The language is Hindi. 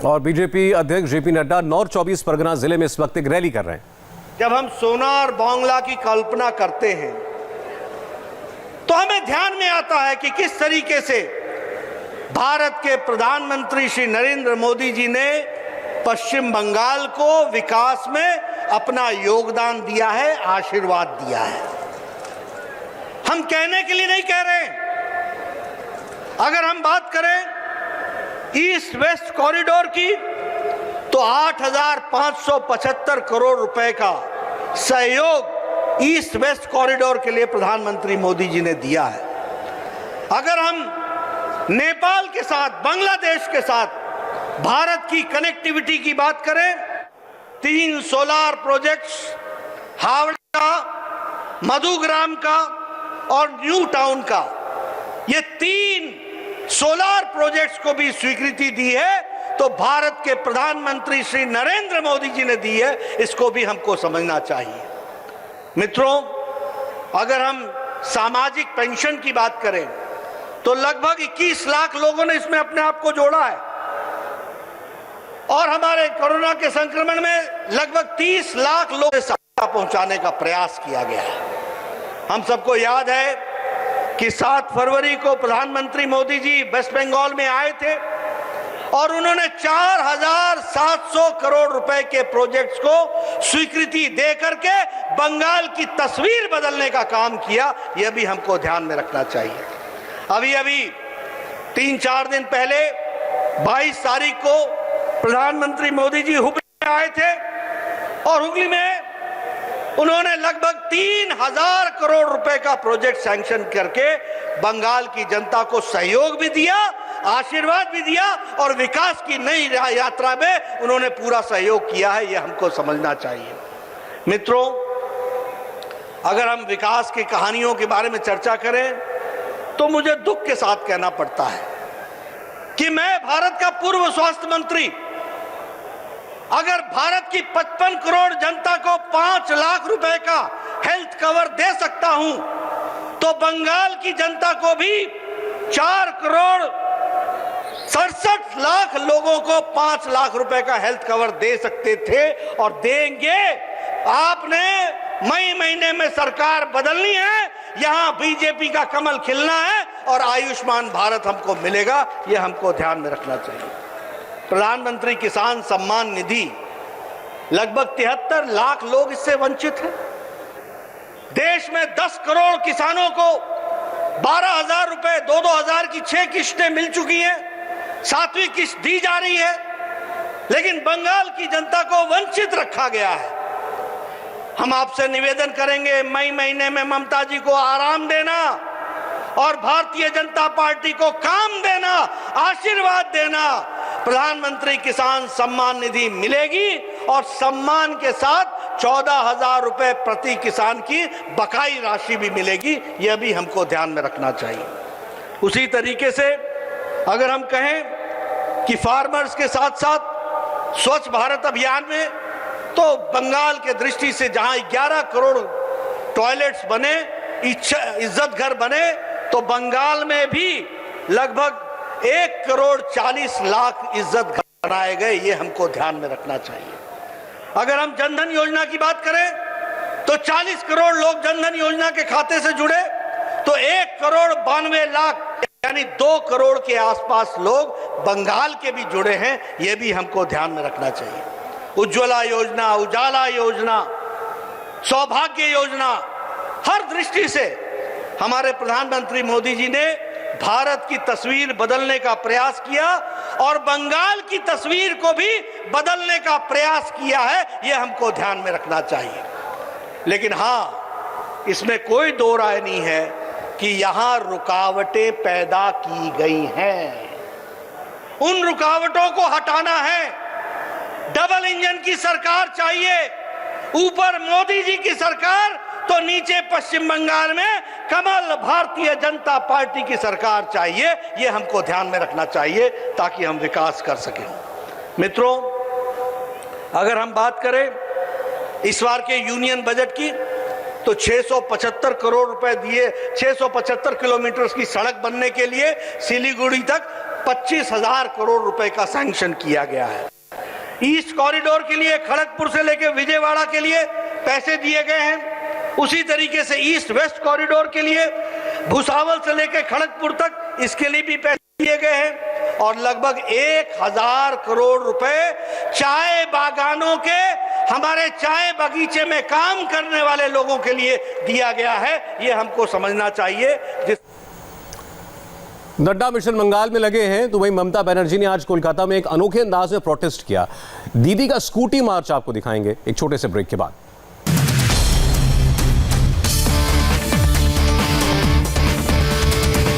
और बीजेपी अध्यक्ष जेपी नड्डा नॉर्थ 24 परगना जिले में इस वक्त एक रैली कर रहे हैं। जब हम सोनार बांग्ला की कल्पना करते हैं तो हमें ध्यान में आता है कि किस तरीके से भारत के प्रधानमंत्री श्री नरेंद्र मोदी जी ने पश्चिम बंगाल को विकास में अपना योगदान दिया है, आशीर्वाद दिया है। हम कहने के लिए नहीं कह रहे। अगर हम बात करें ईस्ट वेस्ट कॉरिडोर की तो 8,575 करोड़ रुपए का सहयोग ईस्ट वेस्ट कॉरिडोर के लिए प्रधानमंत्री मोदी जी ने दिया है। अगर हम नेपाल के साथ, बांग्लादेश के साथ भारत की कनेक्टिविटी की बात करें, 3 सोलार प्रोजेक्ट्स हावड़ा का, मधुग्राम का और न्यू टाउन का, ये 3 सोलार प्रोजेक्ट्स को भी स्वीकृति दी है तो भारत के प्रधानमंत्री श्री नरेंद्र मोदी जी ने दी है। इसको भी हमको समझना चाहिए। मित्रों, अगर हम सामाजिक पेंशन की बात करें तो लगभग 21 लाख लोगों ने इसमें अपने आप को जोड़ा है और हमारे कोरोना के संक्रमण में लगभग 30 लाख लोगों को सहायता पहुंचाने का प्रयास किया गया है। हम सबको याद है कि 7 फरवरी को प्रधानमंत्री मोदी जी वेस्ट बंगाल में आए थे और उन्होंने 4,700 करोड़ रुपए के प्रोजेक्ट्स को स्वीकृति दे करके बंगाल की तस्वीर बदलने का काम किया। यह भी हमको ध्यान में रखना चाहिए। अभी 3-4 दिन पहले 22 तारीख को प्रधानमंत्री मोदी जी हुगली में आए थे और हुगली में उन्होंने लगभग 3,000 करोड़ रुपए का प्रोजेक्ट सैंक्शन करके बंगाल की जनता को सहयोग भी दिया, आशीर्वाद भी दिया और विकास की नई यात्रा में उन्होंने पूरा सहयोग किया है। यह हमको समझना चाहिए। मित्रों, अगर हम विकास की कहानियों के बारे में चर्चा करें तो मुझे दुख के साथ कहना पड़ता है कि मैं भारत का पूर्व स्वास्थ्य मंत्री, अगर भारत की 55 करोड़ जनता को 5 लाख रुपए का हेल्थ कवर दे सकता हूं तो बंगाल की जनता को भी 4 करोड़ 67 लाख लोगों को 5 लाख रुपए का हेल्थ कवर दे सकते थे और देंगे। आपने मई महीने में सरकार बदलनी है, यहां बीजेपी का कमल खिलना है और आयुष्मान भारत हमको मिलेगा। यह हमको ध्यान में रखना चाहिए। प्रधानमंत्री किसान सम्मान निधि, लगभग 73 लाख लोग इससे वंचित हैं। देश में 10 करोड़ किसानों को 12,000 रुपए 2-2 की 6 किस्तें मिल चुकी हैं, 7वीं किस्त दी जा रही है, लेकिन बंगाल की जनता को वंचित रखा गया है। हम आपसे निवेदन करेंगे, मई महीने में ममता जी को आराम देना और भारतीय जनता पार्टी को काम देना, आशीर्वाद देना। प्रधानमंत्री किसान सम्मान निधि मिलेगी और सम्मान के साथ 14,000 रुपए प्रति किसान की बकाई राशि भी मिलेगी। यह भी हमको ध्यान में रखना चाहिए। उसी तरीके से अगर हम कहें कि फार्मर्स के साथ साथ स्वच्छ भारत अभियान में तो बंगाल के दृष्टि से जहां 11 करोड़ टॉयलेट्स बने, इज्जत घर बने, तो बंगाल में भी लगभग 1 करोड़ 40 लाख इज्जत घर बनाए गए। ये हमको ध्यान में रखना चाहिए। अगर हम जनधन योजना की बात करें तो 40 करोड़ लोग जनधन योजना के खाते से जुड़े, तो 1 करोड़ 92 लाख यानी 2 करोड़ के आसपास लोग बंगाल के भी जुड़े हैं। ये भी हमको ध्यान में रखना चाहिए। उज्ज्वला योजना, उजाला योजना, सौभाग्य योजना, हर दृष्टि से हमारे प्रधानमंत्री मोदी जी ने भारत की तस्वीर बदलने का प्रयास किया और बंगाल की तस्वीर को भी बदलने का प्रयास किया है। यह हमको ध्यान में रखना चाहिए। लेकिन हाँ, इसमें कोई दो राय नहीं है कि यहां रुकावटें पैदा की गई हैं। उन रुकावटों को हटाना है। डबल इंजन की सरकार चाहिए, ऊपर मोदी जी की सरकार तो नीचे पश्चिम बंगाल में कमल भारतीय जनता पार्टी की सरकार चाहिए। यह हमको ध्यान में रखना चाहिए ताकि हम विकास कर सकें। मित्रों, अगर हम बात करें इस बार के यूनियन बजट की तो 675 करोड़ रुपए दिए, 675 किलोमीटर की सड़क बनने के लिए सिलीगुड़ी तक 25,000 करोड़ रुपए का सैंक्शन किया गया है। ईस्ट कॉरिडोर के लिए खड़गपुर से लेकर विजयवाड़ा के लिए पैसे दिए गए हैं। उसी तरीके से ईस्ट वेस्ट कॉरिडोर के लिए भुसावल से लेकर खड़गपुर तक इसके लिए भी पैसे दिए गए हैं। और लगभग 1,000 करोड़ रुपए चाय बागानों के, हमारे चाय बगीचे में काम करने वाले लोगों के लिए दिया गया है। ये हमको समझना चाहिए। नड्डा मिशन बंगाल में लगे हैं तो वहीं ममता बनर्जी ने आज कोलकाता में एक अनोखे अंदाज में प्रोटेस्ट किया। दीदी का स्कूटी मार्च आपको दिखाएंगे एक छोटे से ब्रेक के बाद।